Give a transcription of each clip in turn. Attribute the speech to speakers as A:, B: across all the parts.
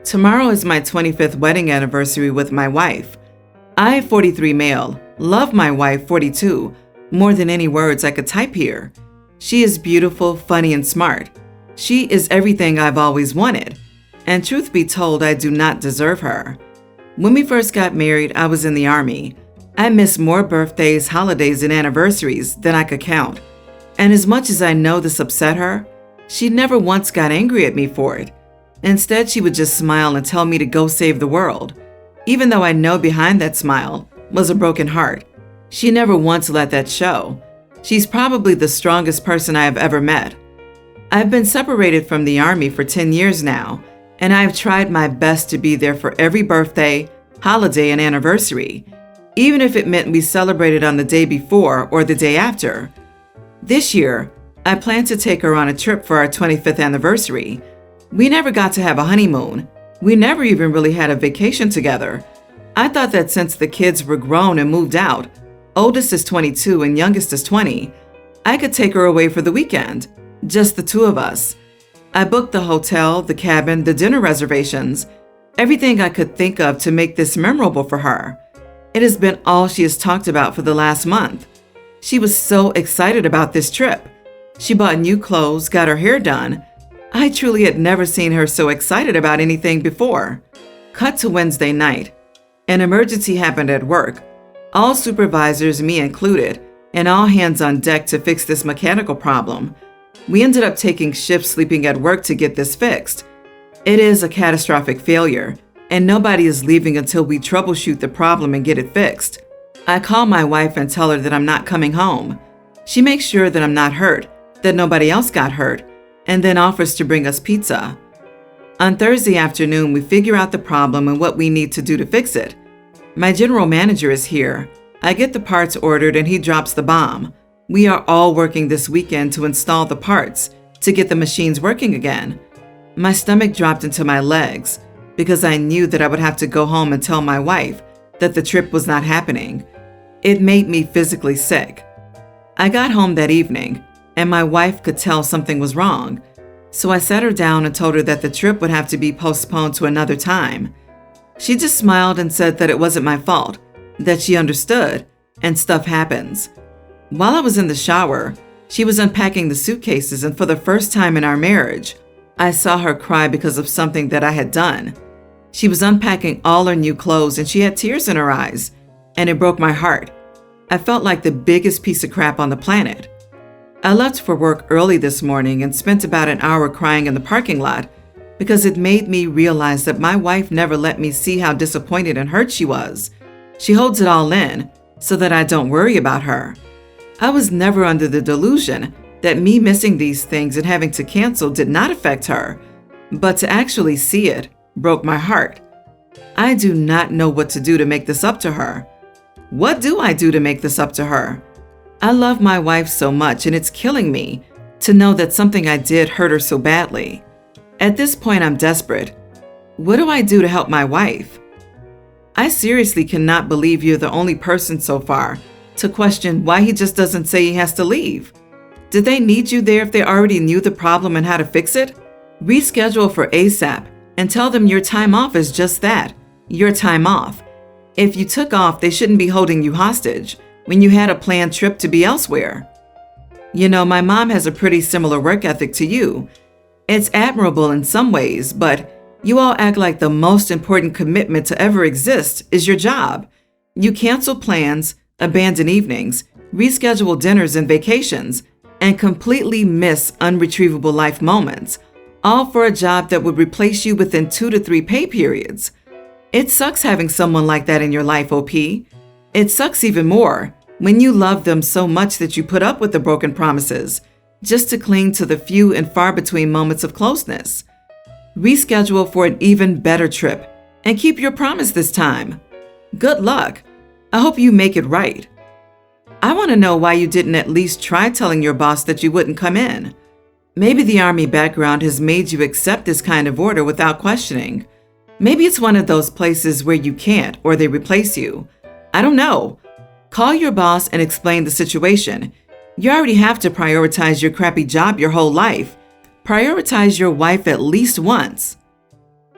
A: Tomorrow is my 25th wedding anniversary with my wife. I, 43 male, love my wife, 42, more than any words I could type here. She is beautiful, funny, and smart. She is everything I've always wanted. And truth be told, I do not deserve her. When we first got married, I was in the Army. I missed more birthdays, holidays, and anniversaries than I could count. And as much as I know this upset her, she never once got angry at me for it. Instead, she would just smile and tell me to go save the world, even though I know behind that smile was a broken heart. She never once let that show. She's probably the strongest person I have ever met. I've been separated from the Army for 10 years now, and I've tried my best to be there for every birthday, holiday, and anniversary, even if it meant we celebrated on the day before or the day after. This year, I plan to take her on a trip for our 25th anniversary. We never got to have a honeymoon. We never even really had a vacation together. I thought that since the kids were grown and moved out, oldest is 22 and youngest is 20, I could take her away for the weekend, just the two of us. I booked the hotel, the cabin, the dinner reservations, everything I could think of to make this memorable for her. It has been all she has talked about for the last month. She was so excited about this trip. She bought new clothes, got her hair done. I truly had never seen her so excited about anything before. Cut to Wednesday night. An emergency happened at work. All supervisors, me included, and all hands on deck to fix this mechanical problem. We ended up taking shifts sleeping at work to get this fixed. It is a catastrophic failure, and nobody is leaving until we troubleshoot the problem and get it fixed. I call my wife and tell her that I'm not coming home. She makes sure that I'm not hurt, that nobody else got hurt, and then offers to bring us pizza. On Thursday afternoon, we figure out the problem and what we need to do to fix it. My general manager is here. I get the parts ordered and he drops the bomb. We are all working this weekend to install the parts to get the machines working again. My stomach dropped into my legs because I knew that I would have to go home and tell my wife that the trip was not happening. It made me physically sick. I got home that evening and my wife could tell something was wrong. So I sat her down and told her that the trip would have to be postponed to another time. She just smiled and said that it wasn't my fault, that she understood, and stuff happens. While I was in the shower, she was unpacking the suitcases, and for the first time in our marriage, I saw her cry because of something that I had done. She was unpacking all her new clothes and she had tears in her eyes, and it broke my heart. I felt like the biggest piece of crap on the planet. I left for work early this morning and spent about an hour crying in the parking lot because it made me realize that my wife never let me see how disappointed and hurt she was. She holds it all in so that I don't worry about her. I was never under the delusion that me missing these things and having to cancel did not affect her, but to actually see it broke my heart. I do not know what to do to make this up to her. What do I do to make this up to her? I love my wife so much, and it's killing me to know that something I did hurt her so badly. At this point, I'm desperate. What do I do to help my wife? I seriously cannot believe you're the only person so far to question why he just doesn't say he has to leave. Did they need you there if they already knew the problem and how to fix it? Reschedule for ASAP and tell them your time off is just that, your time off. If you took off, they shouldn't be holding you hostage when you had a planned trip to be elsewhere. You know, my mom has a pretty similar work ethic to you. It's admirable in some ways, but you all act like the most important commitment to ever exist is your job. You cancel plans, abandon evenings, reschedule dinners and vacations, and completely miss unretrievable life moments, all for a job that would replace you within 2 to 3 pay periods. It sucks having someone like that in your life, OP. It sucks even more when you love them so much that you put up with the broken promises just to cling to the few and far between moments of closeness. Reschedule for an even better trip and keep your promise this time. Good luck. I hope you make it right. I want to know why you didn't at least try telling your boss that you wouldn't come in. Maybe the Army background has made you accept this kind of order without questioning. Maybe it's one of those places where you can't or they replace you. I don't know. Call your boss and explain the situation. You already have to prioritize your crappy job your whole life. Prioritize your wife at least once.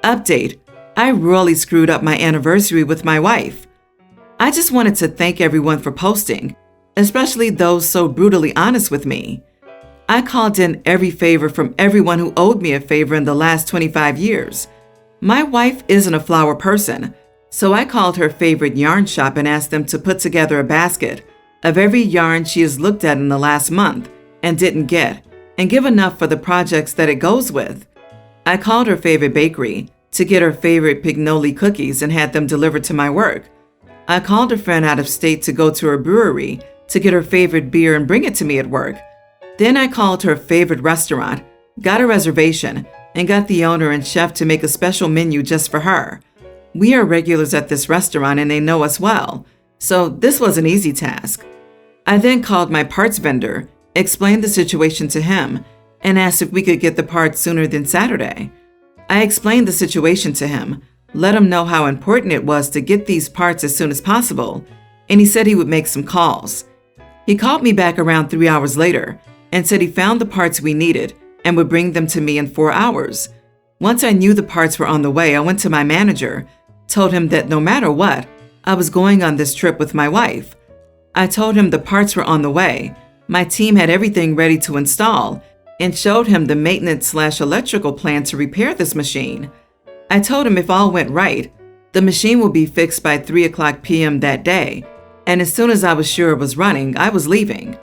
A: Update: I royally screwed up my anniversary with my wife. I just wanted to thank everyone for posting, especially those so brutally honest with me. I called in every favor from everyone who owed me a favor in the last 25 years. My wife isn't a flower person, so I called her favorite yarn shop and asked them to put together a basket of every yarn she has looked at in the last month and didn't get, and give enough for the projects that it goes with. I called her favorite bakery to get her favorite Pignoli cookies and had them delivered to my work. I called a friend out of state to go to her brewery to get her favorite beer and bring it to me at work. Then I called her favorite restaurant, got a reservation, and got the owner and chef to make a special menu just for her. We are regulars at this restaurant and they know us well, so this was an easy task. I then called my parts vendor, explained the situation to him, and asked if we could get the parts sooner than Saturday. I explained the situation to him, let him know how important it was to get these parts as soon as possible, and he said he would make some calls. He called me back around 3 hours later and said he found the parts we needed and would bring them to me in 4 hours. Once I knew the parts were on the way, I went to my manager, told him that no matter what, I was going on this trip with my wife. I told him the parts were on the way, my team had everything ready to install, and showed him the maintenance/electrical plan to repair this machine. I told him if all went right, the machine will be fixed by 3:00 p.m. that day, and as soon as I was sure it was running, I was leaving.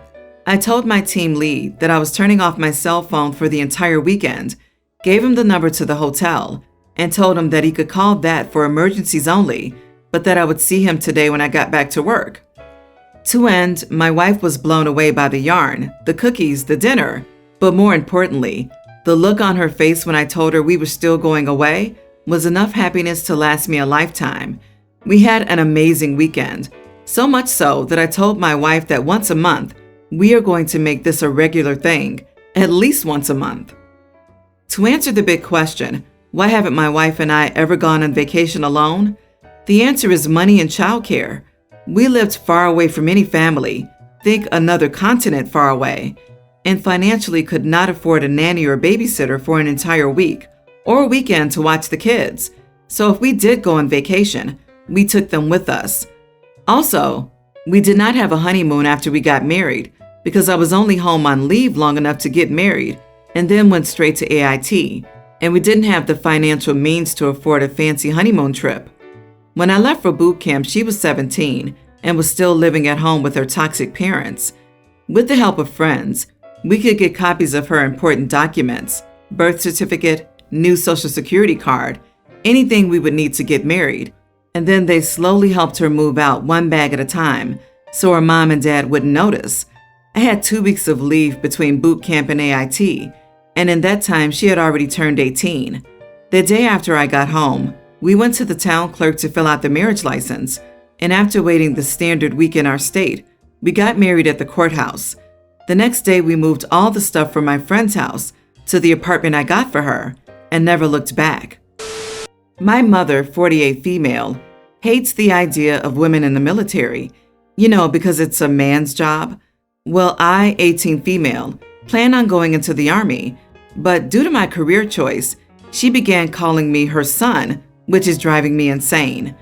A: I told my team lead that I was turning off my cell phone for the entire weekend, gave him the number to the hotel, and told him that he could call that for emergencies only, but that I would see him today when I got back to work. To end, my wife was blown away by the yarn, the cookies, the dinner, but more importantly, the look on her face when I told her we were still going away was enough happiness to last me a lifetime. We had an amazing weekend, so much so that I told my wife that once a month, we are going to make this a regular thing, at least once a month. To answer the big question, why haven't my wife and I ever gone on vacation alone? The answer is money and childcare. We lived far away from any family, think another continent far away, and financially could not afford a nanny or babysitter for an entire week or weekend to watch the kids. So if we did go on vacation, we took them with us. Also, we did not have a honeymoon after we got married because I was only home on leave long enough to get married and then went straight to AIT, and we didn't have the financial means to afford a fancy honeymoon trip. When I left for boot camp, she was 17 and was still living at home with her toxic parents. With the help of friends, we could get copies of her important documents, birth certificate, new social security card, anything we would need to get married. And then they slowly helped her move out one bag at a time so her mom and dad wouldn't notice. I had 2 weeks of leave between boot camp and AIT, and in that time she had already turned 18. The day after I got home, we went to the town clerk to fill out the marriage license, and after waiting the standard week in our state, we got married at the courthouse. The next day we moved all the stuff from my friend's house to the apartment I got for her and never looked back. My mother, 48 female, hates the idea of women in the military, because it's a man's job. Well, I, 18 female, plan on going into the Army, but due to my career choice, she began calling me her son, which is driving me insane.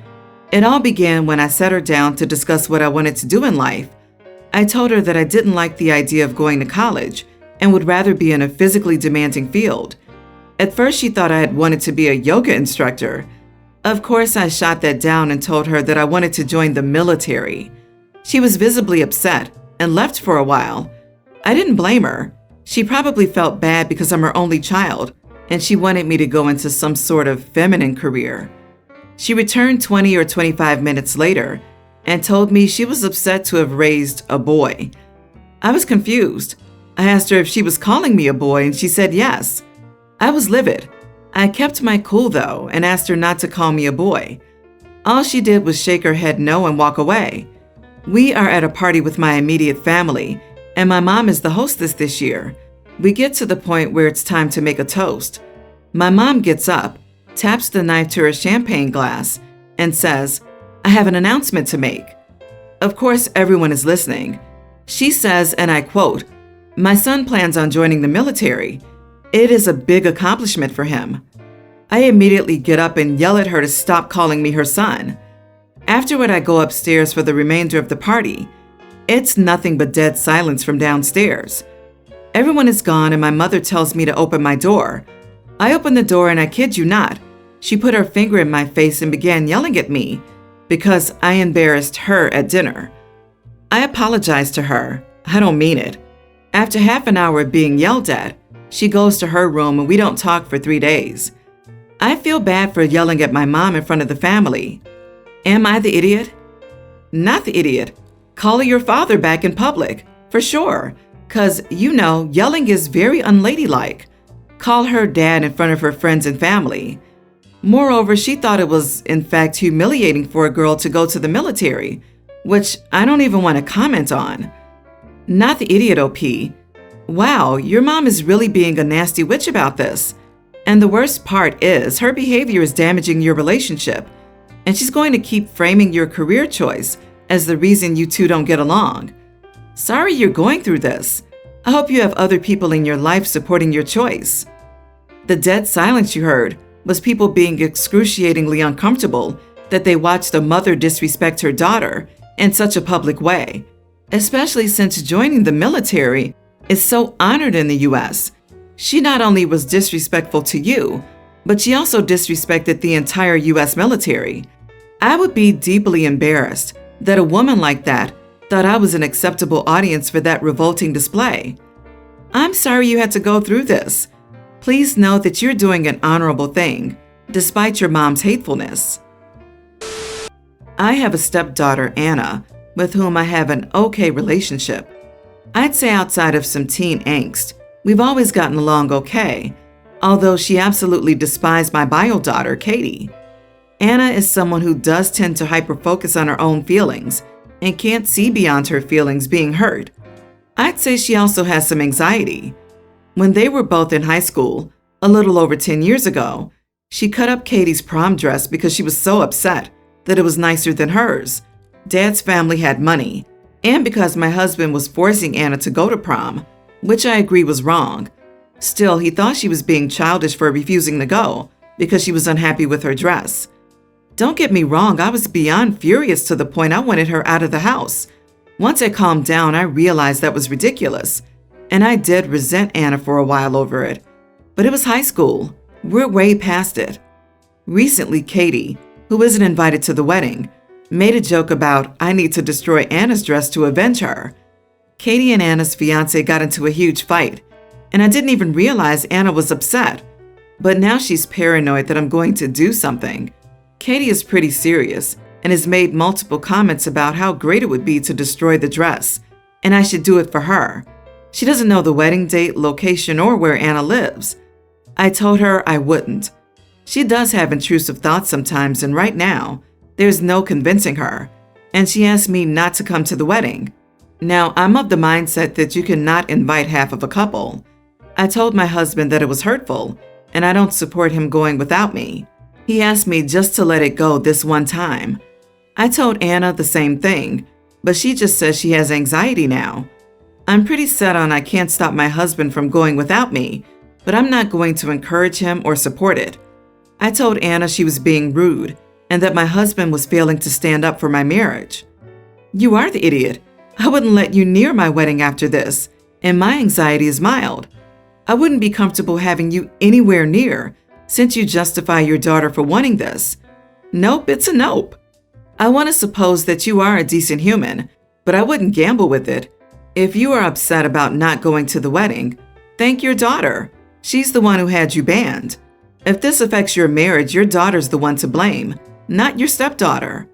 A: It all began when I sat her down to discuss what I wanted to do in life. I told her that I didn't like the idea of going to college and would rather be in a physically demanding field. At first, she thought I had wanted to be a yoga instructor. Of course, I shot that down and told her that I wanted to join the military. She was visibly upset and left for a while. I didn't blame her. She probably felt bad because I'm her only child, and she wanted me to go into some sort of feminine career. She returned 20 or 25 minutes later and told me she was upset to have raised a boy. I was confused. I asked her if she was calling me a boy, and she said yes. I was livid. I kept my cool though and asked her not to call me a boy. All she did was shake her head no and walk away. We are at a party with my immediate family, and my mom is the hostess this year. We get to the point where it's time to make a toast. My mom gets up, taps the knife to her champagne glass, and says, "I have an announcement to make." Of course, everyone is listening. She says, and I quote, "My son plans on joining the military. It is a big accomplishment for him." I immediately get up and yell at her to stop calling me her son. Afterward, I go upstairs for the remainder of the party. It's nothing but dead silence from downstairs. Everyone is gone and my mother tells me to open my door. I open the door and I kid you not, she put her finger in my face and began yelling at me because I embarrassed her at dinner. I apologized to her. I don't mean it. After half an hour of being yelled at, she goes to her room and we don't talk for 3 days. I feel bad for yelling at my mom in front of the family. Am I the idiot? Not the idiot. Call your father back in public, for sure, 'cause yelling is very unladylike. Call her dad in front of her friends and family. Moreover, she thought it was, in fact, humiliating for a girl to go to the military, which I don't even want to comment on. Not the idiot, OP. Wow, your mom is really being a nasty witch about this. And the worst part is her behavior is damaging your relationship, and she's going to keep framing your career choice as the reason you two don't get along. Sorry you're going through this. I hope you have other people in your life supporting your choice. The dead silence you heard was people being excruciatingly uncomfortable that they watched a mother disrespect her daughter in such a public way, especially since joining the military is so honored in the U.S. She not only was disrespectful to you, but she also disrespected the entire U.S. military. I would be deeply embarrassed that a woman like that thought I was an acceptable audience for that revolting display. I'm sorry you had to go through this. Please know that you're doing an honorable thing, despite your mom's hatefulness. I have a stepdaughter, Anna, with whom I have an okay relationship. I'd say outside of some teen angst, we've always gotten along okay, although she absolutely despised my bio daughter, Katie. Anna is someone who does tend to hyper-focus on her own feelings and can't see beyond her feelings being hurt. I'd say she also has some anxiety. When they were both in high school, a little over 10 years ago, she cut up Katie's prom dress because she was so upset that it was nicer than hers. Dad's family had money, and because my husband was forcing Anna to go to prom, which I agree was wrong. Still, he thought she was being childish for refusing to go because she was unhappy with her dress. Don't get me wrong, I was beyond furious to the point I wanted her out of the house. Once I calmed down, I realized that was ridiculous, and I did resent Anna for a while over it. But it was high school. We're way past it. Recently, Katie, who isn't invited to the wedding, made a joke about I need to destroy Anna's dress to avenge her. Katie and Anna's fiance got into a huge fight, and I didn't even realize Anna was upset. But now she's paranoid that I'm going to do something. Katie is pretty serious and has made multiple comments about how great it would be to destroy the dress, and I should do it for her. She doesn't know the wedding date, location, or where Anna lives. I told her I wouldn't. She does have intrusive thoughts sometimes, and right now, there's no convincing her, and she asked me not to come to the wedding. Now, I'm of the mindset that you cannot invite half of a couple. I told my husband that it was hurtful, and I don't support him going without me. He asked me just to let it go this one time. I told Anna the same thing, but she just says she has anxiety now. I'm pretty set on I can't stop my husband from going without me, but I'm not going to encourage him or support it. I told Anna she was being rude and that my husband was failing to stand up for my marriage. You are the idiot. I wouldn't let you near my wedding after this, and my anxiety is mild. I wouldn't be comfortable having you anywhere near since you justify your daughter for wanting this. Nope, it's a nope. I want to suppose that you are a decent human, but I wouldn't gamble with it. If you are upset about not going to the wedding, thank your daughter. She's the one who had you banned. If this affects your marriage, your daughter's the one to blame, not your stepdaughter.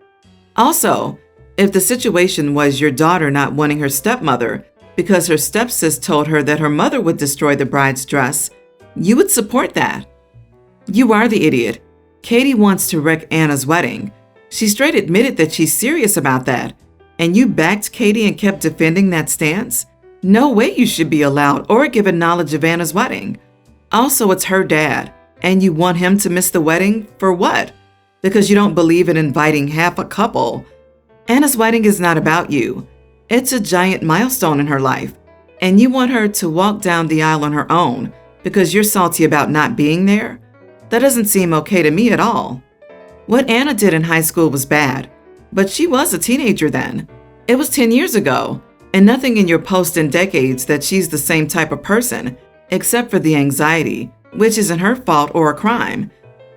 A: Also, if the situation was your daughter not wanting her stepmother because her stepsis told her that her mother would destroy the bride's dress, you would support that. You are the idiot. Katie wants to wreck Anna's wedding. She straight admitted that she's serious about that, and you backed Katie and kept defending that stance? No way you should be allowed or given knowledge of Anna's wedding. Also, it's her dad, and you want him to miss the wedding for what? Because you don't believe in inviting half a couple. Anna's wedding is not about you. It's a giant milestone in her life, and you want her to walk down the aisle on her own because you're salty about not being there? That doesn't seem okay to me at all. What Anna did in high school was bad, but she was a teenager then. It was 10 years ago, and nothing in your post indicates that she's the same type of person, except for the anxiety, which isn't her fault or a crime.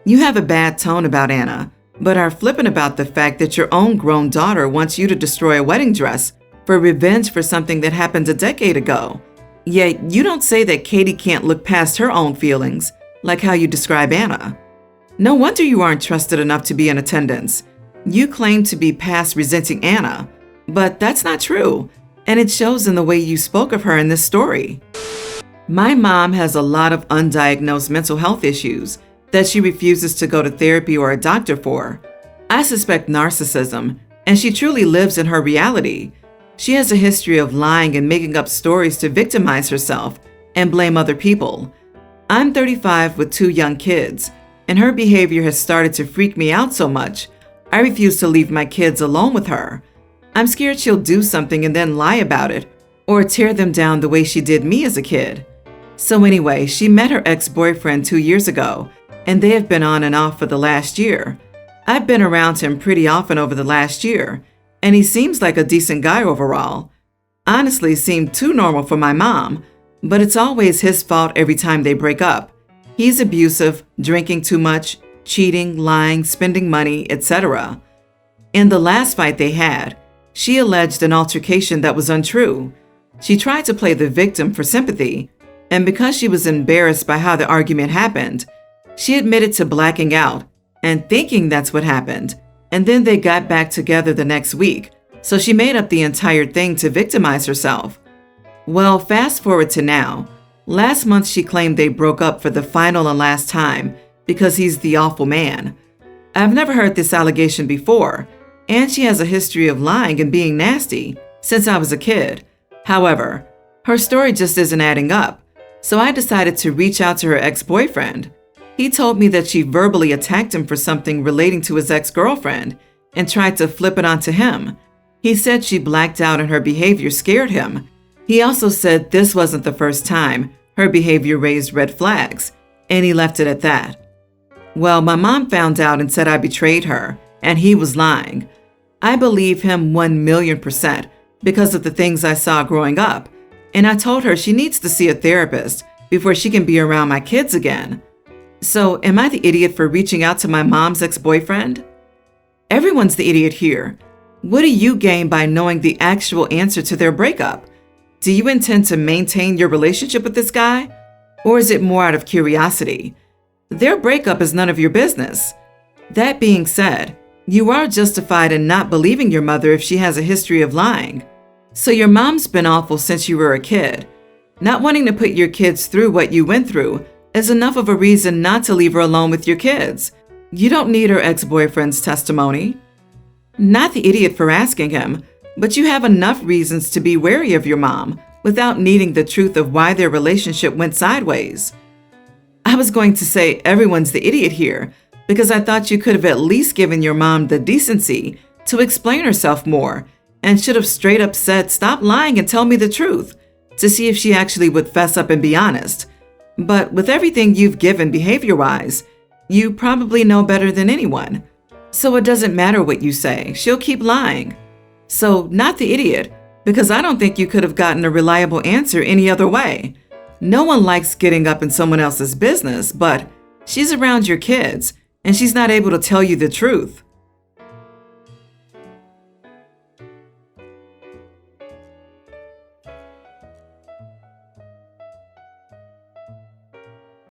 A: You have a bad tone about Anna, but are flippant about the fact that your own grown daughter wants you to destroy a wedding dress for revenge for something that happened a decade ago. Yet you don't say that Katie can't look past her own feelings, like how you describe Anna. No wonder you aren't trusted enough to be in attendance. You claim to be past resenting Anna, but that's not true, and it shows in the way you spoke of her in this story. My mom has a lot of undiagnosed mental health issues that she refuses to go to therapy or a doctor for. I suspect narcissism, and she truly lives in her reality. She has a history of lying and making up stories to victimize herself and blame other people. I'm 35 with 2 young kids, and her behavior has started to freak me out so much, I refuse to leave my kids alone with her. I'm scared she'll do something and then lie about it, or tear them down the way she did me as a kid. So anyway, she met her ex-boyfriend 2 years ago, and they have been on and off for the last year. I've been around him pretty often over the last year, and he seems like a decent guy overall. Honestly, seemed too normal for my mom, but it's always his fault every time they break up. He's abusive, drinking too much, cheating, lying, spending money, etc. In the last fight they had, she alleged an altercation that was untrue. She tried to play the victim for sympathy, and because she was embarrassed by how the argument happened, she admitted to blacking out and thinking that's what happened, and then they got back together the next week, so she made up the entire thing to victimize herself. Well, fast forward to now. Last month she claimed they broke up for the final and last time because he's the awful man. I've never heard this allegation before, and she has a history of lying and being nasty since I was a kid. However, her story just isn't adding up, so I decided to reach out to her ex-boyfriend. He told me that she verbally attacked him for something relating to his ex-girlfriend and tried to flip it onto him. He said she blacked out and her behavior scared him. He also said this wasn't the first time her behavior raised red flags, and he left it at that. Well, my mom found out and said I betrayed her, and he was lying. I believe him 1,000,000% because of the things I saw growing up, and I told her she needs to see a therapist before she can be around my kids again. So, am I the idiot for reaching out to my mom's ex-boyfriend? Everyone's the idiot here. What do you gain by knowing the actual answer to their breakup? Do you intend to maintain your relationship with this guy? Or is it more out of curiosity? Their breakup is none of your business. That being said, you are justified in not believing your mother if she has a history of lying. So your mom's been awful since you were a kid. Not wanting to put your kids through what you went through is enough of a reason not to leave her alone with your kids. You don't need her ex-boyfriend's testimony. Not the idiot for asking him, but you have enough reasons to be wary of your mom without needing the truth of why their relationship went sideways. I was going to say everyone's the idiot here because I thought you could have at least given your mom the decency to explain herself more and should have straight up said, "Stop lying and tell me the truth," to see if she actually would fess up and be honest. But with everything you've given behavior-wise, you probably know better than anyone. So it doesn't matter what you say, she'll keep lying. So not the idiot, because I don't think you could have gotten a reliable answer any other way. No one likes getting up in someone else's business, but she's around your kids, and she's not able to tell you the truth.